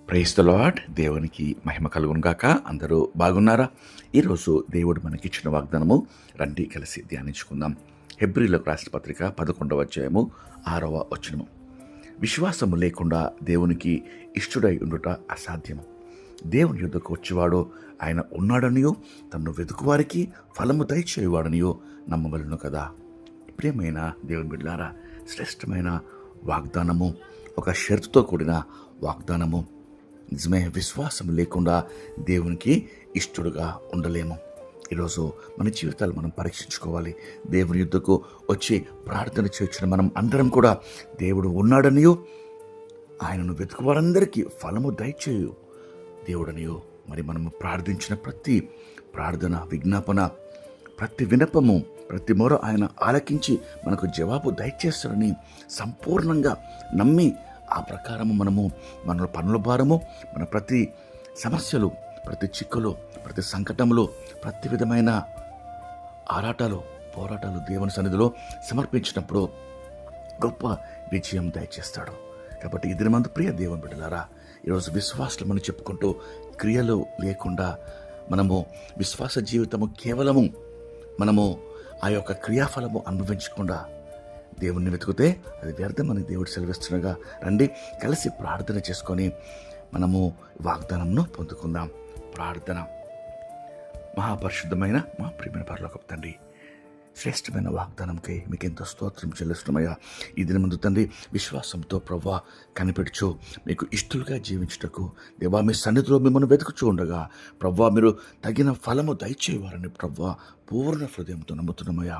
Praise the lord. దేవునికి మహిమ కలుగును గాక. అందరూ బాగున్నారా? ఈరోజు దేవుడు మనకిచ్చిన వాగ్దానము రండి కలిసి ధ్యానించుకుందాం. హెబ్రీలకు రాసిన పత్రిక 11వ అధ్యాయము 6వ వచనము. విశ్వాసము లేకుండా దేవునికి ఇష్టుడై ఉండుట అసాధ్యము. దేవుని యుద్ధకు వచ్చేవాడు ఆయన ఉన్నాడనియో, తన్ను వెతుకువారికి ఫలము దయచేయువాడనియో నమ్మవలను కదా. ప్రియమైన దేవుని బిడ్డలారా, శ్రేష్టమైన వాగ్దానము, ఒక షరతుతో కూడిన వాగ్దానము. నిజమే, విశ్వాసం లేకుండా దేవునికి ఇష్టడుగా ఉండలేము. ఈరోజు మన జీవితాలు మనం పరీక్షించుకోవాలి. దేవుని యుద్ధకు వచ్చి ప్రార్థన చేయించిన మనం అందరం కూడా దేవుడు ఉన్నాడనియో, ఆయనను వెతుకు వారందరికీ ఫలము దయచేయు దేవుడనియో, మరి మనము ప్రార్థించిన ప్రతి ప్రార్థన, విజ్ఞాపన, ప్రతి విన్నపము, ప్రతి మొర ఆయన ఆలకించి మనకు జవాబు దయచేస్తాడని సంపూర్ణంగా నమ్మి ఆ ప్రకారము మనము మన పనుల భారము, మన ప్రతి సమస్యలు, ప్రతి చిక్కులు, ప్రతి సంకటములు, ప్రతి విధమైన ఆరాటాలు, పోరాటాలు దేవుని సన్నిధిలో సమర్పించినప్పుడు గొప్ప విజయం దయచేస్తాడు. కాబట్టి ఈ దినమందు ప్రియ దేవుని బిడ్డలారా, ఈరోజు విశ్వాసులమని చెప్పుకుంటూ క్రియలు లేకుండా మనము విశ్వాస జీవితము కేవలము మనము ఆ యొక్క క్రియాఫలము అనుభవించకుండా దేవుణ్ణి వెతికితే అది వ్యర్థమని దేవుడు సెలవిస్తుండగా రండి కలిసి ప్రార్థన చేసుకొని మనము వాగ్దానంను పొందుకుందాం. ప్రార్థన. మహాపరిశుద్ధమైన మా ప్రియమైన పరలోకపు తండ్రి, శ్రేష్టమైన వాగ్దానంకై మీకు ఎంతో స్తోత్రం చెల్లిస్తున్నామయ్యా. ఈ దిన ముందు తండ్రి విశ్వాసంతో ప్రవ్వా కనిపెడుచు మీకు ఇష్టలుగా జీవించుటకు దేవా మీ సన్నిధిలో మిమ్మల్ని వెతుకుచూ ఉండగా ప్రవ్వా మీరు తగిన ఫలము దయచేవారని ప్రవ్వా పూర్ణ హృదయంతో నమ్ముతున్నామయ్యా.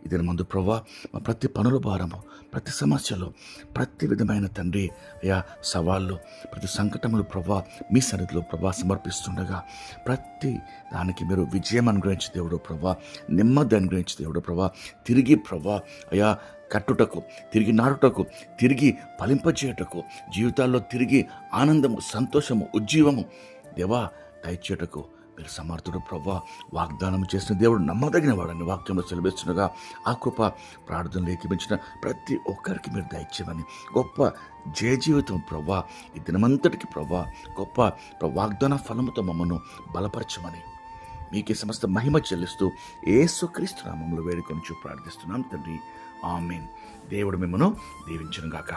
ఈ దిన ముందు ప్రవ్వా మా ప్రతి పనుల భారము, ప్రతి సమస్యలు, ప్రతి విధమైన తండ్రి అయ్యా సవాళ్ళు, ప్రతి సంకటములు ప్రవ్వా మీ సన్నిధిలో ప్రవ్వా సమర్పిస్తుండగా ప్రతి దానికి మీరు విజయం అనుగ్రహించి దేవుడు ప్రవ్వా, నెమ్మది అనుగ్రహించి దేవుడు ప్రభా, తిరిగి ప్రభా అయా కట్టుటకు, తిరిగి నాటుటకు, తిరిగి ఫలింపచేయటకు, జీవితాల్లో తిరిగి ఆనందము, సంతోషము, ఉజ్జీవము దేవా దయచేయటకు మీరు సమర్థుడు ప్రభా. వాగ్దానం చేసిన దేవుడు నమ్మదగిన వాడని వాక్యంలో సెలవిస్తుండగా ఆ కృప ప్రార్థనలు ఏకీపించిన ప్రతి ఒక్కరికి మీరు దయచేయమని, గొప్ప జయ జీవితం ప్రభా ఈ దినమంతటికి ప్రభా గొప్ప వాగ్దాన ఫలముతో మమ్మను బలపరచమని మీకే సమస్త మహిమ చెల్లిస్తూ యేసుక్రీస్తు నామములో వేడుకొని ప్రార్థిస్తున్నాం తండ్రి. ఆమేన్. దేవుడు మిమ్మను దీవించును గాక.